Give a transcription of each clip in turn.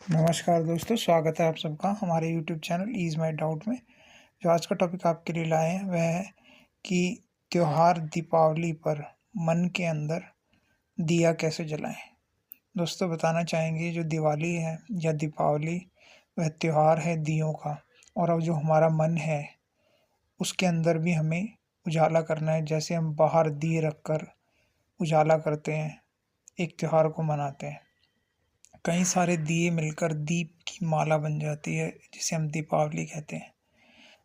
नमस्कार दोस्तों, स्वागत है आप सबका हमारे यूट्यूब चैनल ईज़ माई डाउट में। जो आज का टॉपिक आपके लिए लाए हैं वह है कि त्योहार दीपावली पर मन के अंदर दिया कैसे जलाएँ। दोस्तों बताना चाहेंगे जो दिवाली है या दीपावली वह त्योहार है दियों का और अब जो हमारा मन है उसके अंदर भी हमें उजाला करना है। जैसे हम बाहर दिए रखकर उजाला करते हैं, एक त्योहार को मनाते हैं। कई सारे दिए मिलकर दीप की माला बन जाती है जिसे हम दीपावली कहते हैं।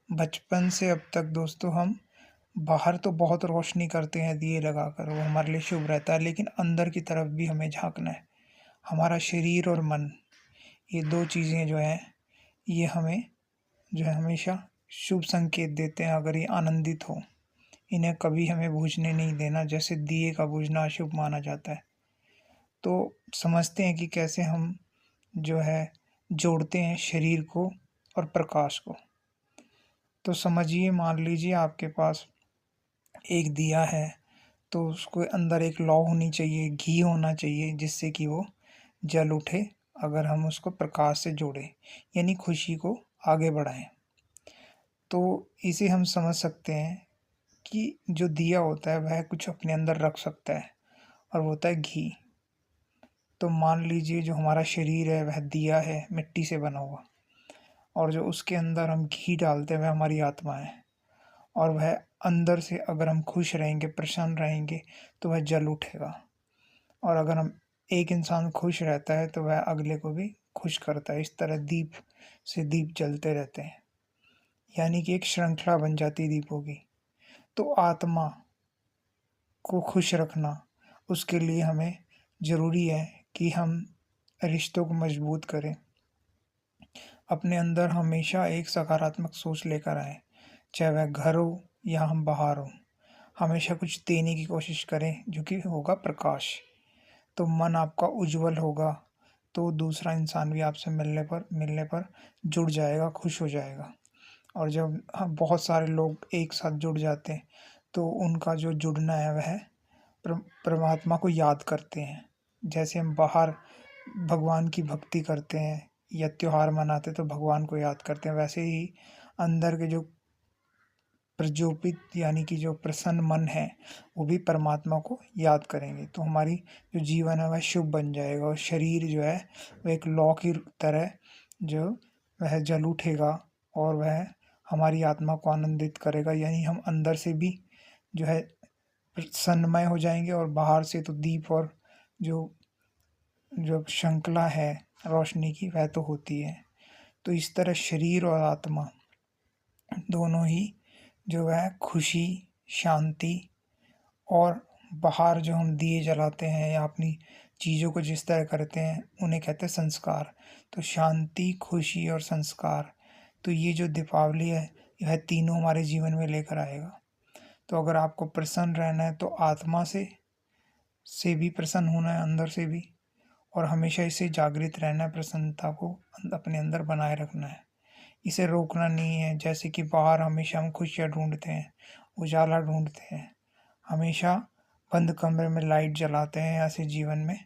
बचपन से अब तक दोस्तों हम बाहर तो बहुत रोशनी करते हैं दिए लगाकर, वो हमारे लिए शुभ रहता है, लेकिन अंदर की तरफ भी हमें झाँकना है। हमारा शरीर और मन, ये 2 चीज़ें जो हैं ये हमें जो है हमेशा शुभ संकेत देते हैं अगर ये आनंदित हों। इन्हें कभी हमें बुझने नहीं देना, जैसे दिए का बुझना अशुभ माना जाता है। तो समझते हैं कि कैसे हम जो है जोड़ते हैं शरीर को और प्रकाश को। तो समझिए, मान लीजिए आपके पास एक दिया है, तो उसके अंदर एक लौ होनी चाहिए, घी होना चाहिए जिससे कि वो जल उठे अगर हम उसको प्रकाश से जोड़ें, यानी खुशी को आगे बढ़ाएँ। तो इसे हम समझ सकते हैं कि जो दिया होता है वह कुछ अपने अंदर रख सकता है और वो होता है घी। तो मान लीजिए जो हमारा शरीर है वह दिया है मिट्टी से बना हुआ, और जो उसके अंदर हम घी डालते हैं वह हमारी आत्मा है, और वह अंदर से अगर हम खुश रहेंगे, प्रसन्न रहेंगे तो वह जल उठेगा। और अगर हम एक इंसान खुश रहता है तो वह अगले को भी खुश करता है। इस तरह दीप से दीप जलते रहते हैं, यानी कि एक श्रृंखला बन जाती है दीपों की। तो आत्मा को खुश रखना, उसके लिए हमें ज़रूरी है कि हम रिश्तों को मजबूत करें। अपने अंदर हमेशा एक सकारात्मक सोच लेकर आएँ, चाहे वह घर हो या हम बाहर हों। हमेशा कुछ देने की कोशिश करें जो कि होगा प्रकाश। तो मन आपका उज्ज्वल होगा, तो दूसरा इंसान भी आपसे मिलने पर जुड़ जाएगा, खुश हो जाएगा। और जब बहुत सारे लोग एक साथ जुड़ जाते हैं, तो उनका जो जुड़ना है वह परमात्मा को याद करते हैं। जैसे हम बाहर भगवान की भक्ति करते हैं या त्योहार मनाते तो भगवान को याद करते हैं, वैसे ही अंदर के जो प्रज्वलित यानी कि जो प्रसन्न मन है वो भी परमात्मा को याद करेंगे, तो हमारी जो जीवन है वह शुभ बन जाएगा और शरीर जो है वह एक लौ की तरह जो वह जल उठेगा और वह हमारी आत्मा को आनंदित करेगा। यानी हम अंदर से भी जो है प्रसन्नमय हो जाएंगे और बाहर से तो दीप और जो जो श्रृंखला है रोशनी की वह तो होती है। तो इस तरह शरीर और आत्मा दोनों ही जो है खुशी, शांति, और बाहर जो हम दिए जलाते हैं या अपनी चीज़ों को जिस तरह करते हैं उन्हें कहते हैं संस्कार। तो शांति, खुशी और संस्कार, तो ये जो दीपावली है यह तीनों हमारे जीवन में लेकर आएगा। तो अगर आपको प्रसन्न रहना है तो आत्मा से भी प्रसन्न होना है, अंदर से भी, और हमेशा इसे जागृत रहना है, प्रसन्नता को अपने अंदर बनाए रखना है, इसे रोकना नहीं है। जैसे कि बाहर हमेशा हम खुशियाँ ढूंढते हैं, उजाला ढूंढते हैं, हमेशा बंद कमरे में लाइट जलाते हैं, ऐसे जीवन में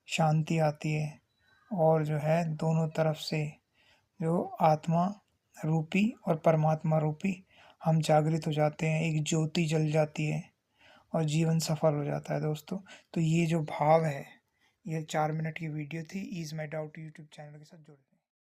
शांति आती है और जो है दोनों तरफ से जो आत्मा रूपी और परमात्मा रूपी हम जागृत हो जाते हैं, एक ज्योति जल जाती है और जीवन सफल हो जाता है दोस्तों। तो ये जो भाव है, ये 4 मिनट की वीडियो थी ईज़ माई डाउट यूट्यूब चैनल के साथ जुड़े।